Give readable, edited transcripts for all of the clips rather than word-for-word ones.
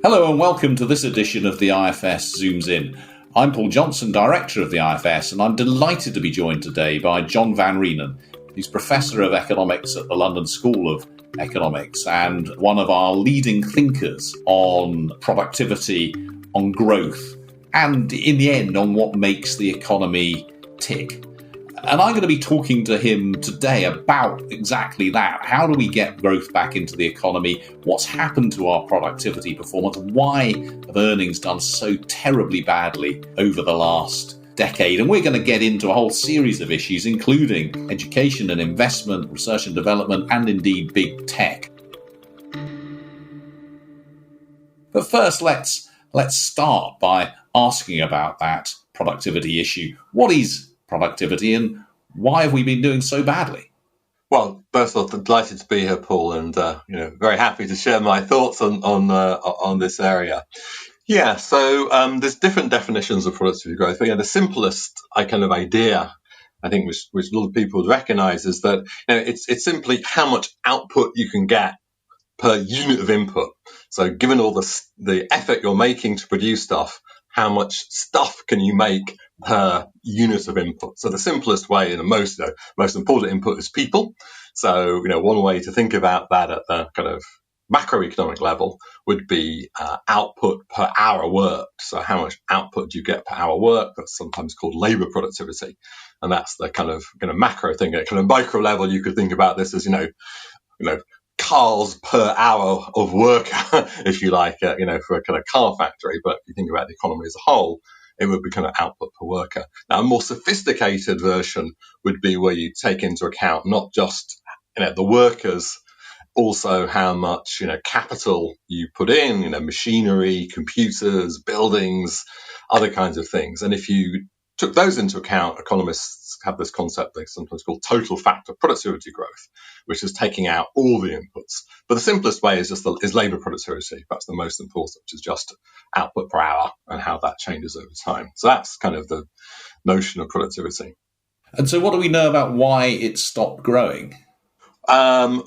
Hello and welcome to this edition of the IFS Zooms In. I'm Paul Johnson, Director of the IFS, and I'm delighted to be joined today by John Van Reenen. He's Professor of Economics at the London School of Economics and one of our leading thinkers on productivity, on growth, and in the end on what makes the economy tick. And I'm going to be talking to him today about exactly that. How do we get growth back into the economy? What's happened to our productivity performance? Why have earnings done so terribly badly over the last decade? And we're going to get into a whole series of issues, including education and investment, research and development, and indeed big tech. But first, let's start by asking about that productivity issue. What is productivity, and why have we been doing so badly? Well, first of all, delighted to be here, Paul, and very happy to share my thoughts on this area. Yeah, so there's different definitions of productivity growth. But the simplest idea, I think, which a lot of people would recognise, is that it's simply how much output you can get per unit of input. So, given all the effort you're making to produce stuff, how much stuff can you make per unit of input? So the simplest way and the most important input is people. So, one way to think about that at the kind of macroeconomic level would be output per hour worked. So how much output do you get per hour work? That's sometimes called labor productivity. And that's the kind of macro thing. At kind of micro level, you could think about this as, cars per hour of work, if you like, for a kind of car factory. But if you think about the economy as a whole, it would be kind of output per worker. Now, a more sophisticated version would be where you take into account not just the workers, also how much capital you put in, machinery, computers, buildings, other kinds of things. And if you took those into account, economists have this concept they sometimes call total factor productivity growth, which is taking out all the inputs. But the simplest way is labor productivity. That's the most important, which is just output per hour and how that changes over time. So that's kind of the notion of productivity. And so what do we know about why it stopped growing? I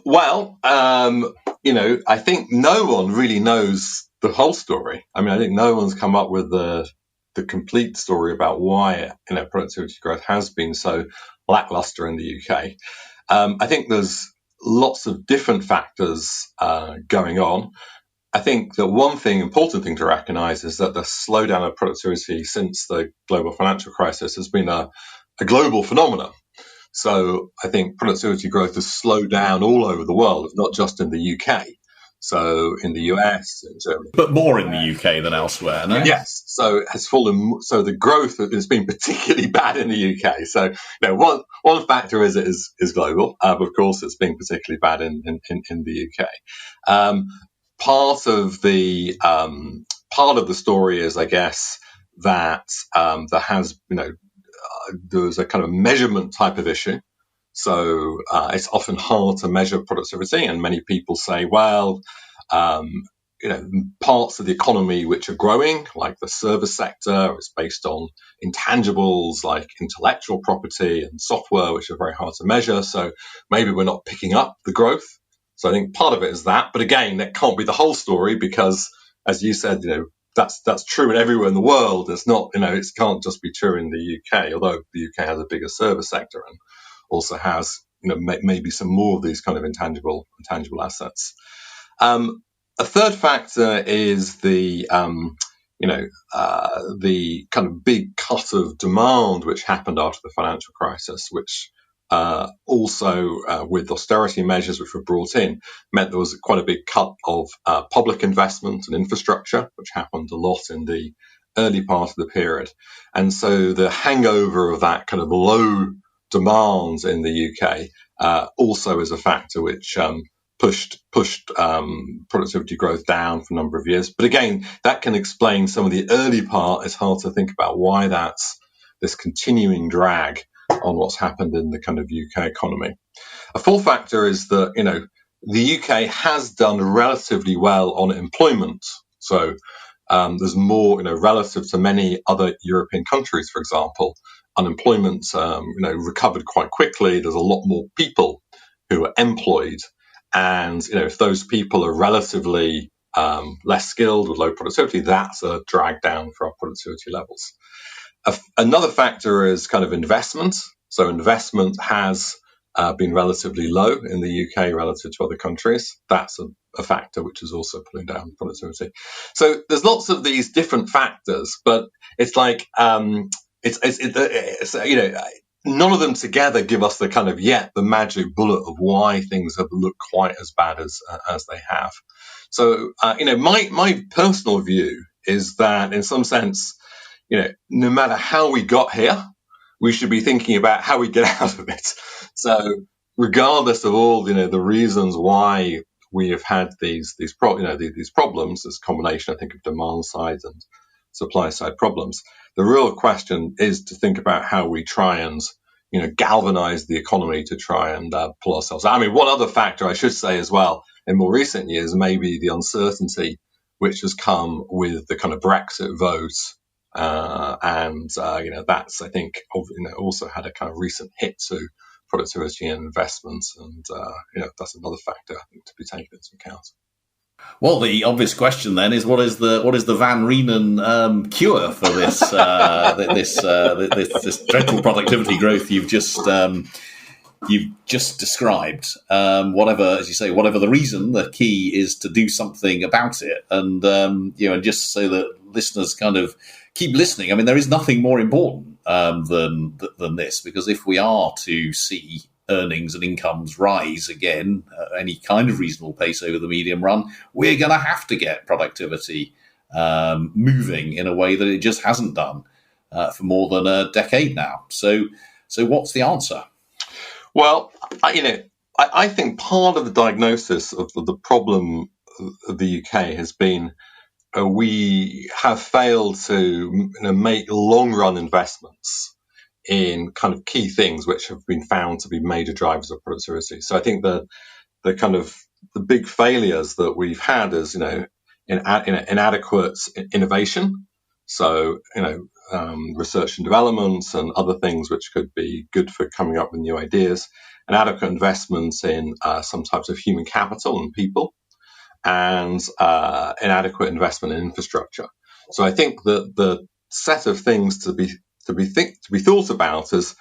think no one really knows the whole story. I think no one's come up with the complete story about why productivity growth has been so lackluster in the UK. I think there's lots of different factors going on. I think the important thing to recognise is that the slowdown of productivity since the global financial crisis has been a global phenomenon. So I think productivity growth has slowed down all over the world, not just in the UK. So in the US, in Germany, but more in the UK than elsewhere, no? Yes. So it has fallen. So the growth has been particularly bad in the UK. So one factor is it is global, but of course it's been particularly bad in the UK. Part of the story is, I guess, that there's a kind of measurement type of issue. So it's often hard to measure productivity, and many people say, well, parts of the economy which are growing, like the service sector, is based on intangibles like intellectual property and software, which are very hard to measure. So maybe we're not picking up the growth. So I think part of it is that. But again, that can't be the whole story because, as you said, that's true in everywhere in the world. It's not, it can't just be true in the UK, although the UK has a bigger service sector and also has, maybe some more of these kind of intangible assets. A third factor is the kind of big cut of demand which happened after the financial crisis, which also with austerity measures which were brought in, meant there was quite a big cut of public investment and infrastructure, which happened a lot in the early part of the period. And so the hangover of that kind of low demand in the UK also is a factor which pushed productivity growth down for a number of years. But again, that can explain some of the early part. It's hard to think about why that's this continuing drag on what's happened in the kind of UK economy. A fourth factor is that, the UK has done relatively well on employment. So there's more, relative to many other European countries, for example, unemployment, recovered quite quickly. There's a lot more people who are employed. And, if those people are relatively less skilled with low productivity, that's a drag down for our productivity levels. Another factor is kind of investment. So investment has been relatively low in the UK relative to other countries. That's a factor which is also pulling down productivity. So there's lots of these different factors, but it's like it's none of them together give us the kind of the magic bullet of why things have looked quite as bad as they have. So my personal view is that in some sense, no matter how we got here, we should be thinking about how we get out of it. So regardless of all, the reasons why we have had these problems, this combination, I think, of demand side and supply side problems, the real question is to think about how we try and, galvanize the economy to try and pull ourselves out. I mean, one other factor I should say as well, in more recent years, maybe the uncertainty which has come with the kind of Brexit vote. That's, I think, also had a kind of recent hit to productivity and investments, and that's another factor I think to be taken into account. Well, the obvious question then is what is the Van Reenen cure for this this dreadful productivity growth you've just described? Whatever, as you say, whatever the reason, the key is to do something about it, and and just so that listeners kind of keep listening. I mean, there is nothing more important than this, because if we are to see earnings and incomes rise again at any kind of reasonable pace over the medium run, we're going to have to get productivity moving in a way that it just hasn't done for more than a decade now. So what's the answer? Well, I think part of the diagnosis of the problem of the UK has been we have failed to make long-run investments in kind of key things which have been found to be major drivers of productivity. So I think the big failures that we've had is inadequate innovation. So research and development and other things which could be good for coming up with new ideas, inadequate investments in some types of human capital and people, and inadequate investment in infrastructure. So I think that the set of things to be thought about is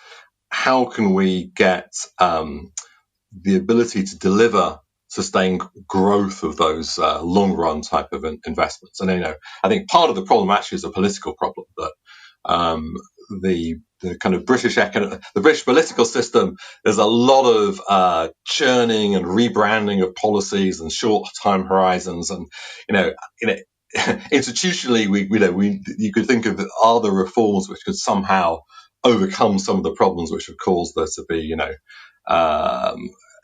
how can we get the ability to deliver sustained growth of those long run type of investments. And I think part of the problem actually is a political problem, that the kind of the British political system, there's a lot of churning and rebranding of policies and short time horizons, and institutionally you could think of other reforms which could somehow overcome some of the problems which have caused there to be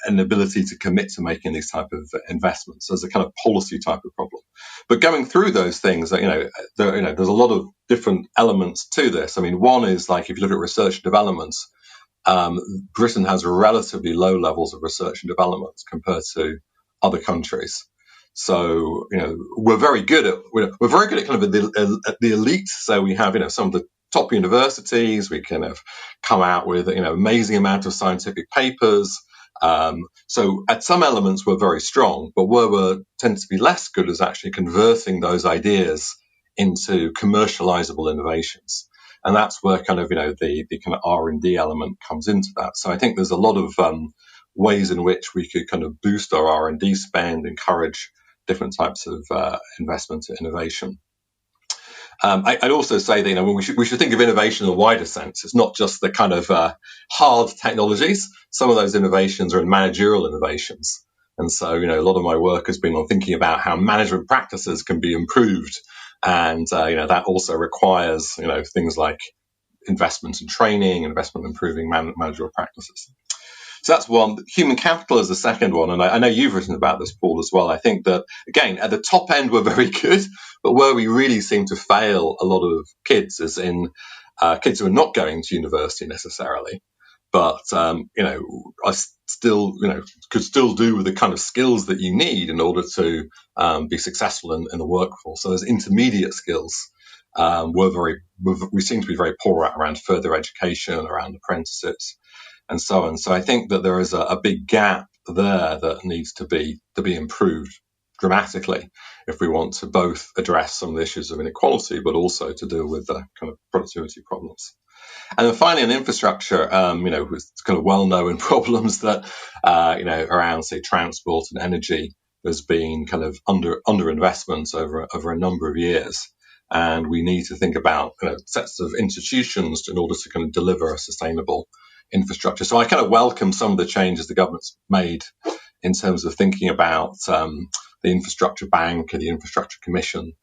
an ability to commit to making these type of investments. There's a kind of policy type of problem. But going through those things, there's a lot of different elements to this. I mean, one is like if you look at research and development, Britain has relatively low levels of research and development compared to other countries. So we're very good at kind of the elite. So we have some of the top universities. We kind of come out with amazing amount of scientific papers. So at some elements we're very strong, but where we tend to be less good is actually converting those ideas into commercializable innovations, and that's where kind of the kind of R&D element comes into that. So I think there's a lot of ways in which we could kind of boost our R&D spend, encourage different types of investment in innovation. I'd also say that we should think of innovation in a wider sense. It's not just the kind of hard technologies. Some of those innovations are in managerial innovations, and so a lot of my work has been on thinking about how management practices can be improved, and that also requires things like investment in training, investment in improving managerial practices. So that's one. Human capital is the second one, and I know you've written about this, Paul, as well. I think that, again, at the top end we're very good, but where we really seem to fail a lot of kids is in kids who are not going to university necessarily, but are still could still do with the kind of skills that you need in order to be successful in the workforce. So there's intermediate skills. We seem to be very poor at around further education, around apprentices, and so on. So I think that there is a big gap there that needs to be improved. dramatically if we want to both address some of the issues of inequality, but also to deal with the kind of productivity problems. And then finally, in infrastructure, it's kind of well-known problems that, around, say, transport and energy. There's been kind of underinvestment over a number of years. And we need to think about sets of institutions in order to kind of deliver a sustainable infrastructure. So I kind of welcome some of the changes the government's made in terms of thinking about the infrastructure bank and the infrastructure commission.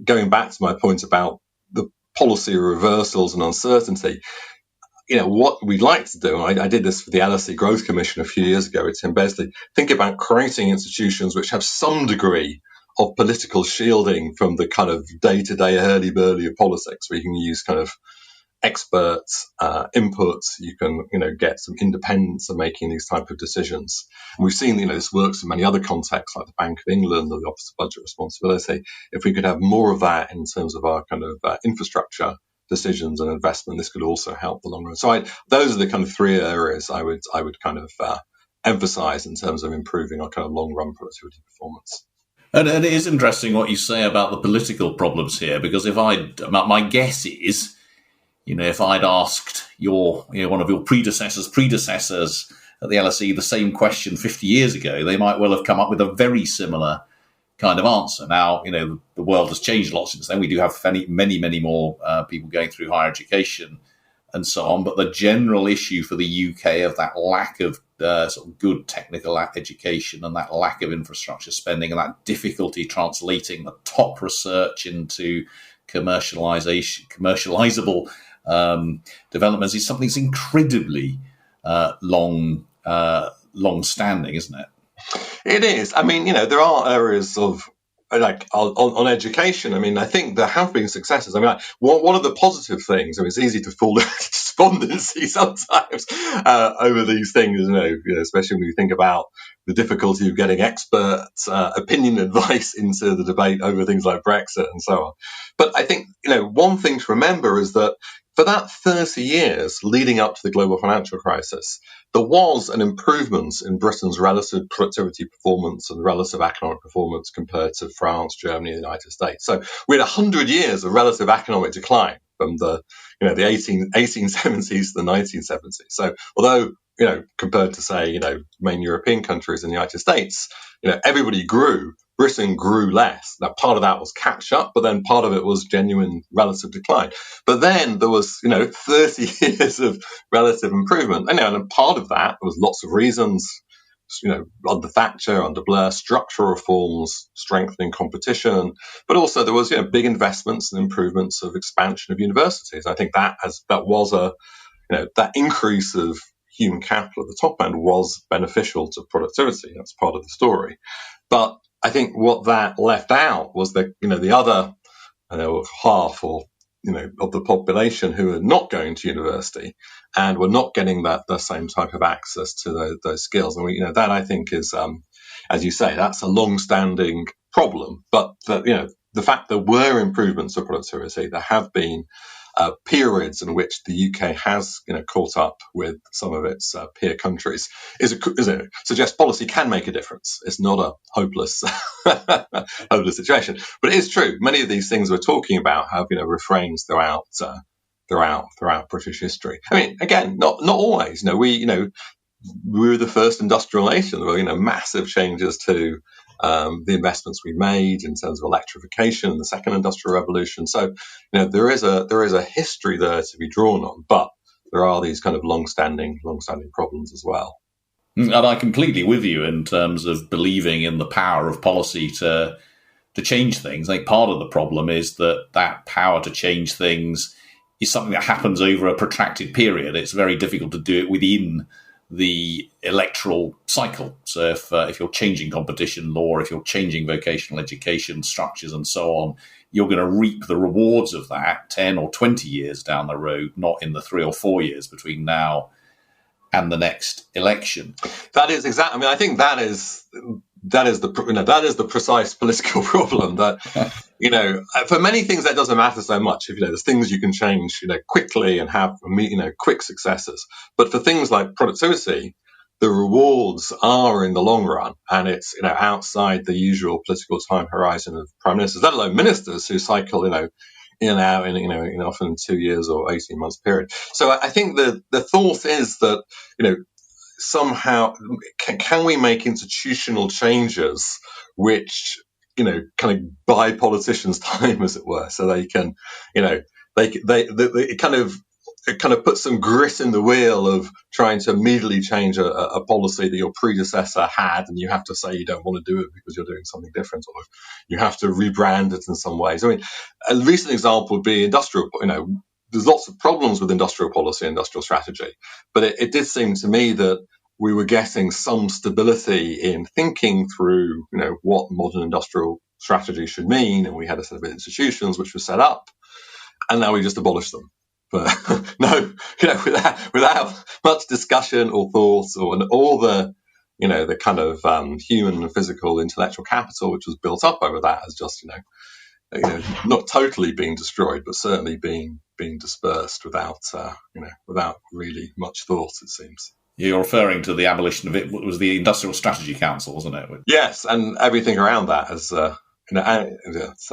Going back to my point about the policy reversals and uncertainty, what we'd like to do, and I did this for the LSE Growth Commission a few years ago with Tim Besley, think about creating institutions which have some degree of political shielding from the kind of day-to-day hurly-burly of politics, where you can use kind of experts, inputs, you can, get some independence in making these type of decisions. And we've seen, this works in many other contexts, like the Bank of England or the Office of Budget Responsibility. If we could have more of that in terms of our kind of infrastructure decisions and investment, this could also help the long run. So those are the kind of three areas I would kind of emphasize in terms of improving our kind of long run productivity performance. And it is interesting what you say about the political problems here, because my guess is, if I'd asked one of your predecessors at the LSE the same question 50 years ago, they might well have come up with a very similar kind of answer. Now, the world has changed a lot since then. We do have many more people going through higher education and so on. But the general issue for the UK of that lack of sort of good technical education and that lack of infrastructure spending and that difficulty translating the top research into commercializable developments is something that's incredibly long-standing, isn't it? It is. I mean, there are areas of like on education. I mean, I think there have been successes. I mean, one of the positive things, it's easy to fall into despondency sometimes over these things, especially when you think about the difficulty of getting expert opinion advice into the debate over things like Brexit and so on. But I think, one thing to remember is that for that 30 years leading up to the global financial crisis, there was an improvement in Britain's relative productivity performance and relative economic performance compared to France, Germany, and the United States. So we had 100 years of relative economic decline from the 1870s to the 1970s. So although, compared to, say, main European countries in the United States, everybody grew, Britain grew less. Now, part of that was catch up, but then part of it was genuine relative decline. But then there was, 30 years of relative improvement. And part of that, there was lots of reasons, under Thatcher, under Blair, structural reforms, strengthening competition, but also there was, big investments and improvements of expansion of universities. I think that was that increase of human capital at the top end was beneficial to productivity. That's part of the story. But I think what that left out was that, the other half or, of the population who are not going to university and were not getting the same type of access to those skills. And that I think is, as you say, that's a long-standing problem. But the fact there were improvements of productivity, there have been periods in which the UK has, caught up with some of its peer countries, suggests policy can make a difference. It's not a hopeless situation. But it is true. Many of these things we're talking about have, refrains throughout British history. I mean, again, not always. We were the first industrial nation. There were, massive changes to the investments we made in terms of electrification and the second industrial revolution. So, there is a history there to be drawn on, but there are these kind of long-standing problems as well. And I'm completely with you in terms of believing in the power of policy to change things. I think part of the problem is that power to change things is something that happens over a protracted period. It's very difficult to do it within the electoral cycle. So if you're changing competition law, if you're changing vocational education structures and so on, you're going to reap the rewards of that 10 or 20 years down the road, not in the 3 or 4 years between now and the next election. That is exactly. I mean, I think that is the precise political problem that, for many things that doesn't matter so much. If, there's things you can change, quickly and have, quick successes. But for things like productivity, the rewards are in the long run, and it's outside the usual political time horizon of prime ministers, let alone ministers who cycle in and out in often 2 years or 18 months period. So I think the thought is that somehow can we make institutional changes which kind of buy politicians time, as it were, so they can it kind of puts some grit in the wheel of trying to immediately change a policy that your predecessor had, and you have to say you don't want to do it because you're doing something different, or you have to rebrand it in some ways. I mean, a recent example would be industrial. There's lots of problems with industrial policy and industrial strategy, but it did seem to me that we were getting some stability in thinking through, what modern industrial strategy should mean, and we had a set of institutions which were set up, and now we just abolished them. But without much discussion or thought, or all the the kind of human and physical intellectual capital which was built up over that has just not totally being destroyed, but certainly being dispersed without really much thought, it seems. You're referring to the abolition of it. Was the Industrial Strategy Council, wasn't it? Yes, and everything around that as so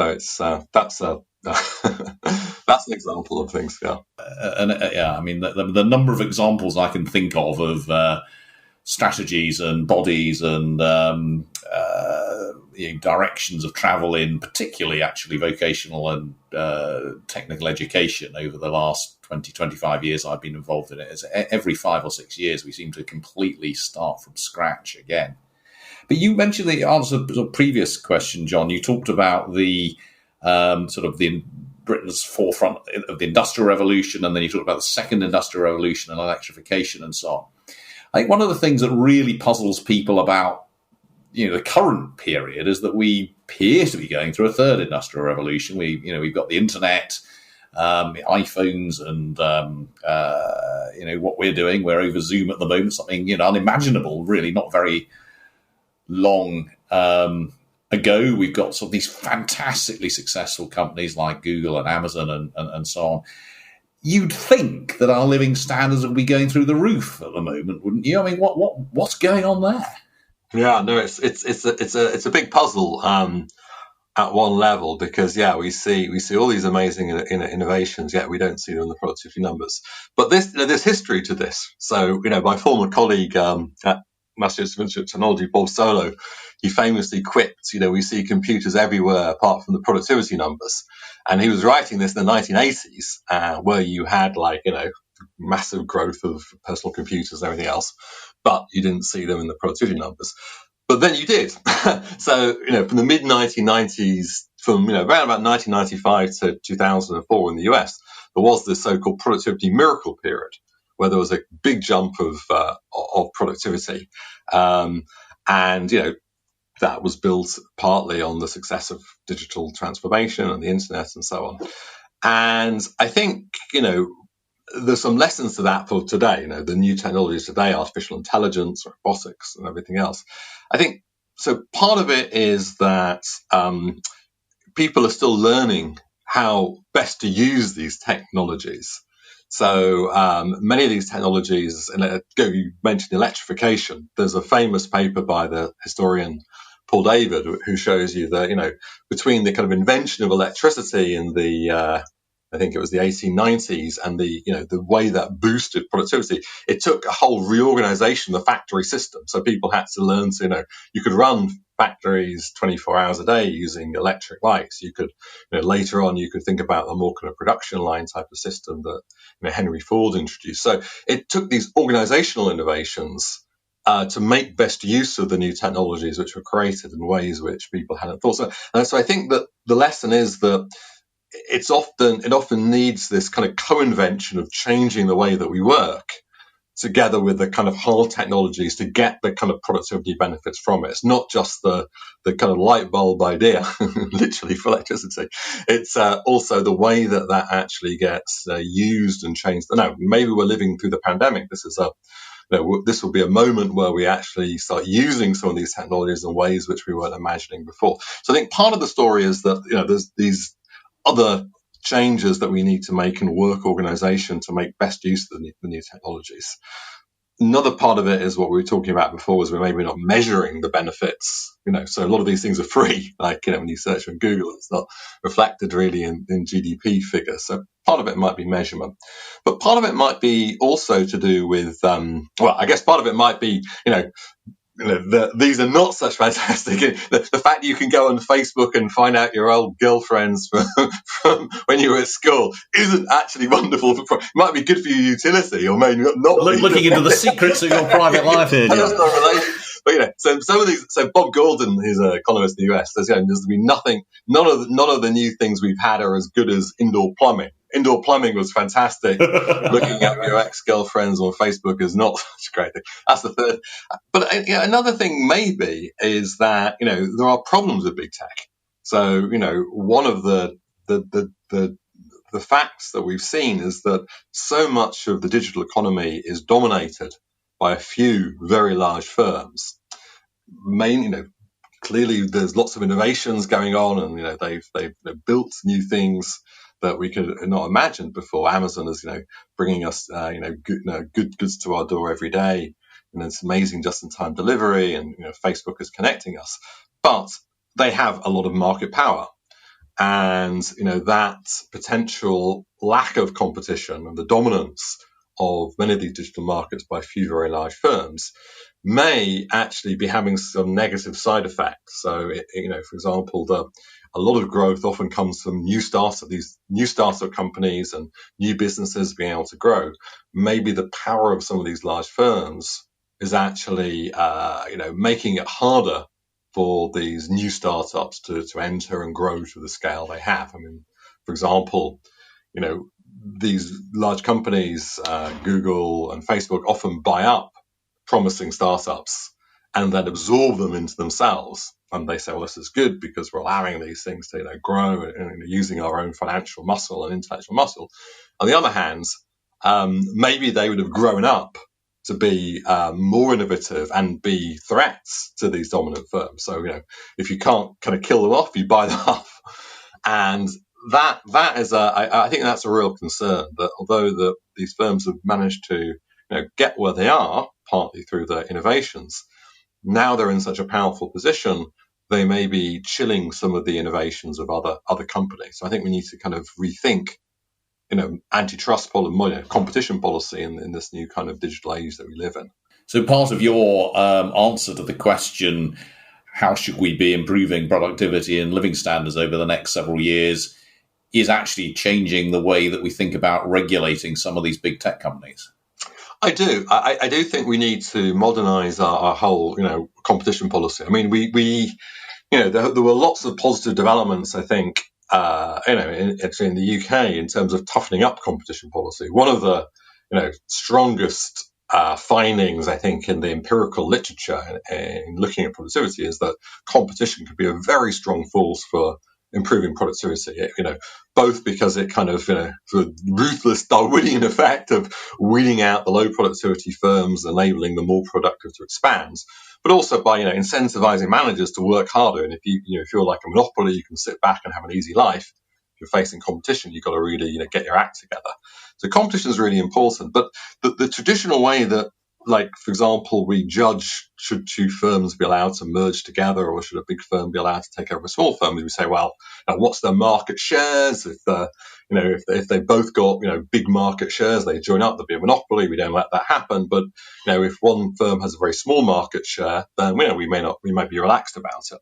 it's that's that's an example of things. Yeah, I mean the number of examples I can think of strategies and bodies and directions of travel in, particularly actually vocational and technical education over the last 20, 25 years I've been involved in it. It's every 5 or 6 years we seem to completely start from scratch again. But you mentioned the answer to a previous question, John. You talked about the Britain's forefront of the Industrial Revolution, and then you talked about the Second Industrial Revolution and electrification and so on. I think one of the things that really puzzles people about the current period is that we appear to be going through a third industrial revolution. We've got the internet, iPhones, and what we're doing. We're over Zoom at the moment, something unimaginable, really not very long ago. We've got some of these fantastically successful companies like Google and Amazon and so on. You'd think that our living standards would be going through the roof at the moment, wouldn't you? I mean, what's going on there? Yeah, no, it's a big puzzle at one level, because we see all these amazing innovations, yet we don't see them in the productivity numbers. But there's history to this. So my former colleague at Massachusetts Institute of Technology, Bob Solow, he famously quipped, we see computers everywhere apart from the productivity numbers. And he was writing this in the 1980s, where you had massive growth of personal computers and everything else, but you didn't see them in the productivity numbers. But then you did. So, from the mid-1990s, from around about 1995 to 2004 in the US, there was this so-called productivity miracle period, where there was a big jump of productivity, and that was built partly on the success of digital transformation and the internet and so on. And I think there's some lessons to that for today. The new technologies today, artificial intelligence, robotics, and everything else. I think so. Part of it is that people are still learning how best to use these technologies. So many of these technologies, and you mentioned electrification. There's a famous paper by the historian Paul David who shows you that between the kind of invention of electricity in the I think it was the 1890s, and the way that boosted productivity, it took a whole reorganization of the factory system. So people had to learn to, you could run factories 24 hours a day using electric lights. You could, later on, you could think about a more kind of production line type of system that Henry Ford introduced. So it took these organizational innovations to make best use of the new technologies which were created in ways which people hadn't thought. So I think that the lesson is that it often needs this kind of co-invention of changing the way that we work together with the kind of hard technologies to get the kind of productivity benefits from it. It's not just the kind of light bulb idea, literally, for electricity. It's also the way that actually gets used and changed. No, maybe we're living through the pandemic. This will be a moment where we actually start using some of these technologies in ways which we weren't imagining before. So I think part of the story is that there's these other changes that we need to make in work organization to make best use of the new technologies. Another part of it is what we were talking about before, was we're maybe not measuring the benefits. So a lot of these things are free, like, when you search on Google, it's not reflected really in GDP figures. So part of it might be measurement, but part of it might be also to do with, I guess part of it might be, these are not such fantastic. The fact that you can go on Facebook and find out your old girlfriends from when you were at school isn't actually wonderful. It might be good for your utility, or maybe not. Looking into the secrets of your private life here, John. But so some of these. So Bob Gordon, who's an economist in the US, says there's been nothing. None of the new things we've had are as good as indoor plumbing. Indoor plumbing was fantastic. Looking at your ex-girlfriends on Facebook is not such a great thing. That's the third. But another thing maybe is that there are problems with big tech. So one of the facts that we've seen is that so much of the digital economy is dominated by a few very large firms. Clearly there's lots of innovations going on, and they've built new things that we could not imagine before. Amazon is bringing us good goods to our door every day, and it's amazing just-in-time delivery, and Facebook is connecting us. But they have a lot of market power, and that potential lack of competition and the dominance of many of these digital markets by a few very large firms may actually be having some negative side effects. So, for example, a lot of growth often comes from these new startup companies and new businesses being able to grow. Maybe the power of some of these large firms is actually, making it harder for these new startups to enter and grow to the scale they have. For example, these large companies, Google and Facebook, often buy up promising startups and then absorb them into themselves. And they say, well, this is good because we're allowing these things to grow and using our own financial muscle and intellectual muscle. On the other hand, maybe they would have grown up to be more innovative and be threats to these dominant firms. So, if you can't kind of kill them off, you buy them up. And that is I think that's a real concern, that although these firms have managed to get where they are partly through their innovations, now they're in such a powerful position, they may be chilling some of the innovations of other companies. So I think we need to kind of rethink antitrust policy, competition policy in this new kind of digital age that we live in. So part of your answer to the question, how should we be improving productivity and living standards over the next several years, is actually changing the way that we think about regulating some of these big tech companies. I do. I do think we need to modernize our whole, competition policy. I mean, we there were lots of positive developments, I think, actually in the UK in terms of toughening up competition policy. One of the, strongest findings, I think, in the empirical literature in looking at productivity is that competition could be a very strong force for improving productivity, both because it kind of, sort of ruthless Darwinian effect of weeding out the low productivity firms, enabling the more productive to expand, but also by, incentivizing managers to work harder. And if if you're like a monopoly, you can sit back and have an easy life. If you're facing competition, you've got to really, get your act together. So competition is really important, but the traditional way that, like, for example, we judge should two firms be allowed to merge together, or should a big firm be allowed to take over a small firm? We say, well, what's their market shares? If they both got big market shares, they join up, there'll be a monopoly. We don't let that happen. But if one firm has a very small market share, then we might be relaxed about it.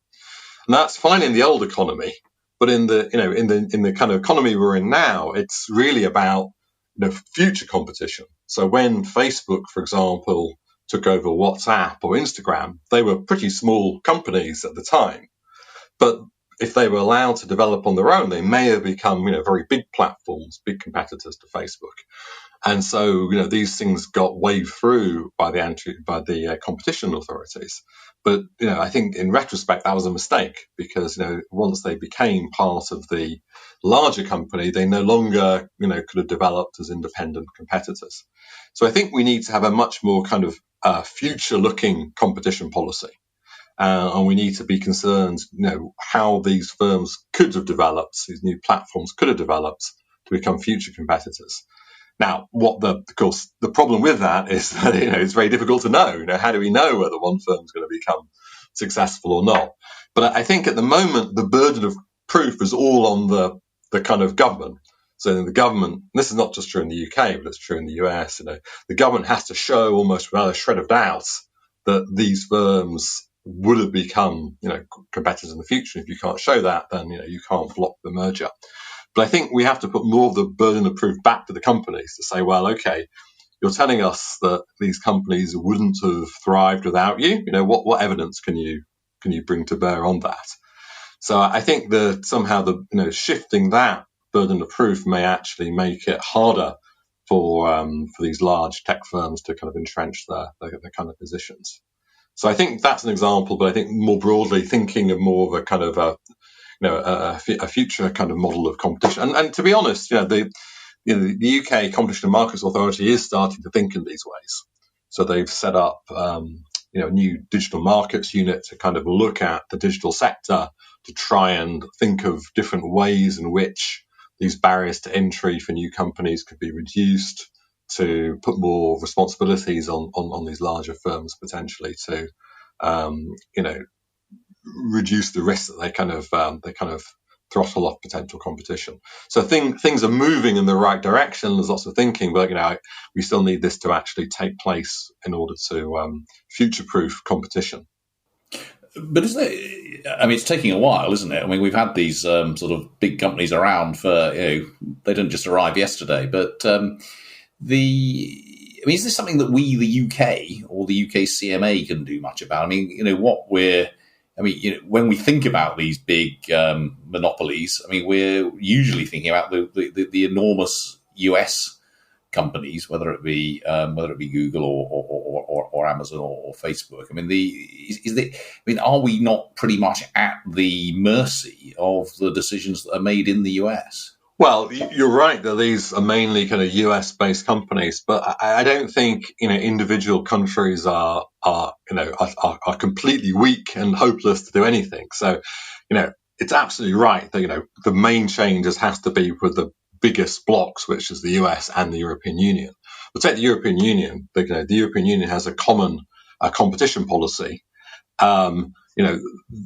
And that's fine in the old economy, but in the in the kind of economy we're in now, it's really about future competition. So when Facebook, for example, took over WhatsApp or Instagram, they were pretty small companies at the time. But if they were allowed to develop on their own, they may have become, very big platforms, big competitors to Facebook. And so, these things got waved through by the competition authorities. But, I think in retrospect, that was a mistake because, once they became part of the larger company, they no longer, could have developed as independent competitors. So I think we need to have a much more kind of future-looking competition policy. And we need to be concerned, how these firms could have developed, these new platforms could have developed to become future competitors. Now, of course, the problem with that is that it's very difficult to know. How do we know whether one firm is going to become successful or not? But I think at the moment the burden of proof is all on the kind of government. So the government, this is not just true in the UK, but it's true in the US. The government has to show almost without a shred of doubt that these firms would have become competitors in the future. If you can't show that, then you can't block the merger. But I think we have to put more of the burden of proof back to the companies to say, well, okay, you're telling us that these companies wouldn't have thrived without you. What evidence can you bring to bear on that? So I think that somehow shifting that burden of proof may actually make it harder for these large tech firms to kind of entrench their kind of positions. So I think that's an example, but I think more broadly thinking of more of a kind of a future kind of model of competition. And to be honest, the UK Competition and Markets Authority is starting to think in these ways. So they've set up a new digital markets unit to kind of look at the digital sector to try and think of different ways in which these barriers to entry for new companies could be reduced, to put more responsibilities on these larger firms potentially to reduce the risk that they kind of throttle off potential competition. So things are moving in the right direction. There's lots of thinking, but we still need this to actually take place in order to future-proof competition. But isn't it? It's taking a while, isn't it? We've had these sort of big companies around for they didn't just arrive yesterday. But is this something that we, the UK or the UK CMA, can do much about? When we think about these big monopolies, we're usually thinking about the enormous US companies, whether it be Google or Amazon or Facebook. Are we not pretty much at the mercy of the decisions that are made in the US? Well, you're right that these are mainly kind of US-based companies, but I don't think individual countries are completely weak and hopeless to do anything. So it's absolutely right that the main changes has to be with the biggest blocks, which is the US and the European Union. But take the European Union. The European Union has a common competition policy.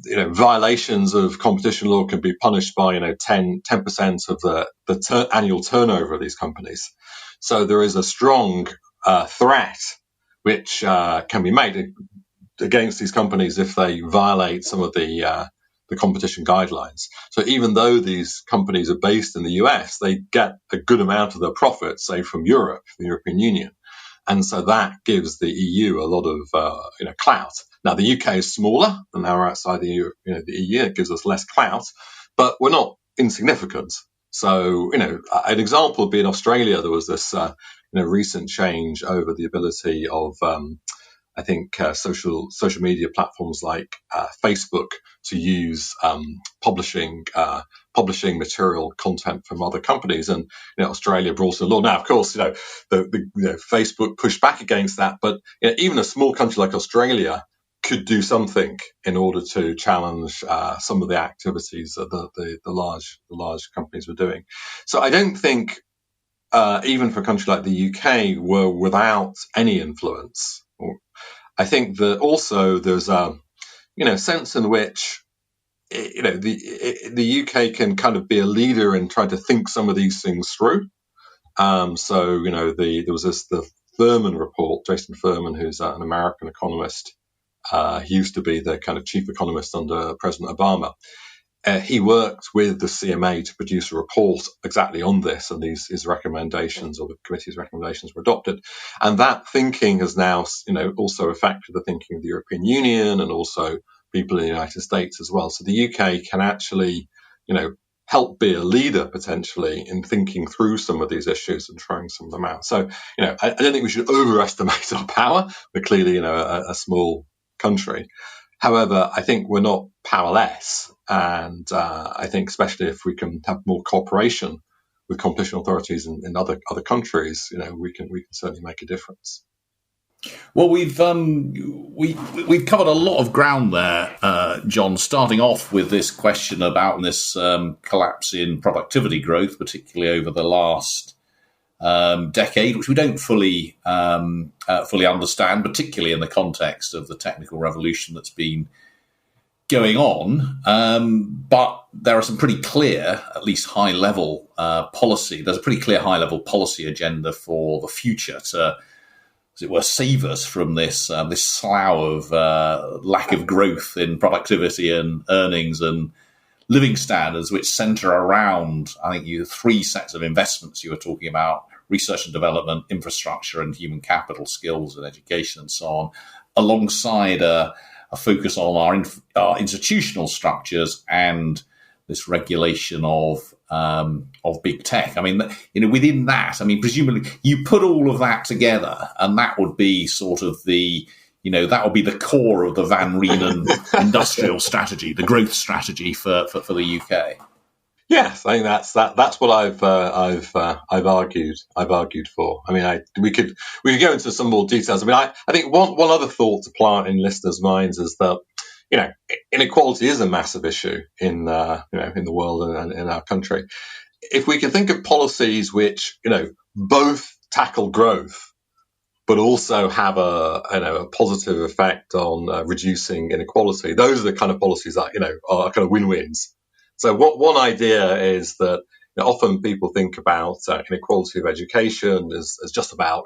Violations of competition law can be punished by 10% of the annual turnover of these companies. So there is a strong threat which can be made against these companies if they violate some of the competition guidelines. So even though these companies are based in the US, they get a good amount of their profits, say, from Europe, the European Union. And so that gives the EU a lot of clout. Now, the UK is smaller, and now we're outside the EU. The EU gives us less clout, but we're not insignificant. So, an example would be in Australia. There was this recent change over the ability of social media platforms like Facebook to use publishing material content from other companies, and Australia brought in a law. Now, of course, the Facebook pushed back against that, but even a small country like Australia could do something in order to challenge some of the activities that the large companies were doing. So I don't think even for a country like the UK we're without any influence. I think that also there's a sense in which the UK can kind of be a leader in trying to think some of these things through. There was the Furman report, Jason Furman, who's an American economist. He used to be the kind of chief economist under President Obama. He worked with the CMA to produce a report exactly on this, and his recommendations, or the committee's recommendations, were adopted. And that thinking has now, also affected the thinking of the European Union and also people in the United States as well. So the UK can actually, help be a leader potentially in thinking through some of these issues and trying some of them out. So, I don't think we should overestimate our power. We're clearly, a small country. However, I think we're not powerless, and I think especially if we can have more cooperation with competition authorities in other countries, we can certainly make a difference. Well, we've covered a lot of ground there, John. Starting off with this question about this collapse in productivity growth, particularly over the last decade, which we don't fully understand, particularly in the context of the technical revolution that's been going on. But there are some pretty clear, at least high-level policy. There's a pretty clear high-level policy agenda for the future to, as it were, save us from this slough of lack of growth in productivity and earnings and living standards, which centre around, I think, you three sets of investments you were talking about: research and development, infrastructure, and human capital, skills and education, and so on, alongside a focus on our institutional structures and this regulation of big tech. I mean, within that, I mean, presumably you put all of that together, and that would be sort of that would be the core of the Van Reenen industrial strategy, the growth strategy for the UK. Yes, I think that's what I've argued for. I mean, we could go into some more details. I mean, I think one other thought to plant in listeners' minds is that inequality is a massive issue in the world and in our country. If we can think of policies which both tackle growth but also have a positive effect on reducing inequality, those are the kind of policies that are kind of win-wins. So one idea is that often people think about inequality of education as just about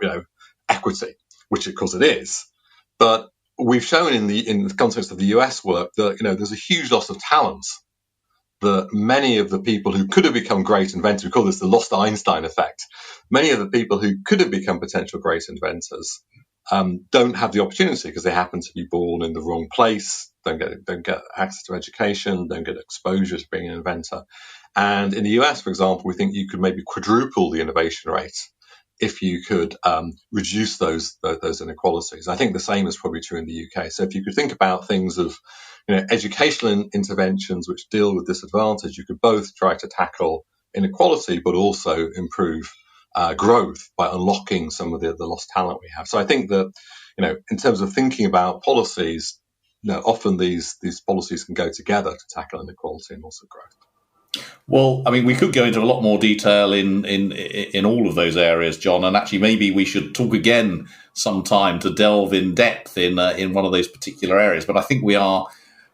equity, which of course it is. But we've shown in the context of the US work that there's a huge loss of talent. That many of the people who could have become great inventors, we call this the lost Einstein effect. Many of the people who could have become potential great inventors don't have the opportunity because they happen to be born in the wrong place, don't get access to education, don't get exposure to being an inventor. And in the US, for example, we think you could maybe quadruple the innovation rate if you could reduce those inequalities. I think the same is probably true in the UK. So if you could think about things of educational interventions which deal with disadvantage, you could both try to tackle inequality but also improve growth by unlocking some of the lost talent we have. So I think that in terms of thinking about policies, often these policies can go together to tackle inequality and also growth. Well, I mean, we could go into a lot more detail in all of those areas, John, and actually maybe we should talk again sometime to delve in depth in one of those particular areas. But I think we are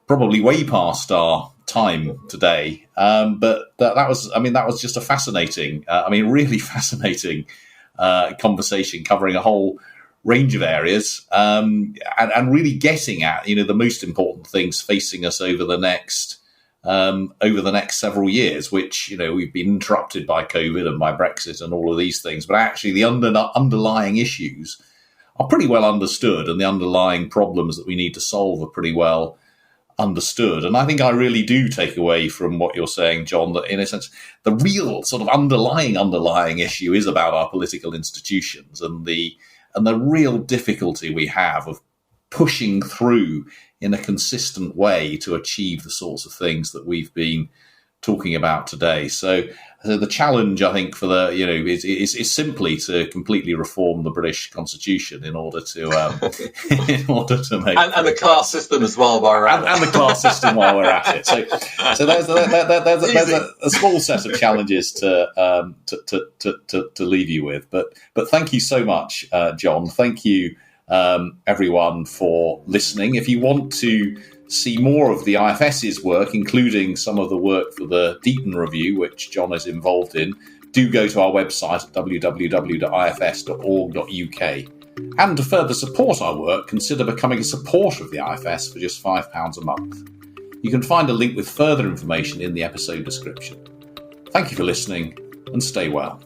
probably way past our time today. But that was just a fascinating, really fascinating conversation covering a whole range of areas and really getting at the most important things facing us over the next several years, which we've been interrupted by COVID and by Brexit and all of these things, but actually the underlying issues are pretty well understood, and the underlying problems that we need to solve are pretty well understood. And I think I really do take away from what you're saying, John, that in a sense the real sort of underlying issue is about our political institutions and the real difficulty we have of pushing through in a consistent way to achieve the sorts of things that we've been talking about today. So the challenge, I think, for is simply to completely reform the British Constitution in order to make and the class system as well while we're at it. And the class system while we're at it. So there's a small set of challenges to leave you with. But thank you so much, John. Thank you, everyone, for listening. If you want to see more of the IFS's work, including some of the work for the Deaton Review, which John is involved in, do go to our website at www.ifs.org.uk. And to further support our work, consider becoming a supporter of the IFS for just £5 a month. You can find a link with further information in the episode description. Thank you for listening, and stay well.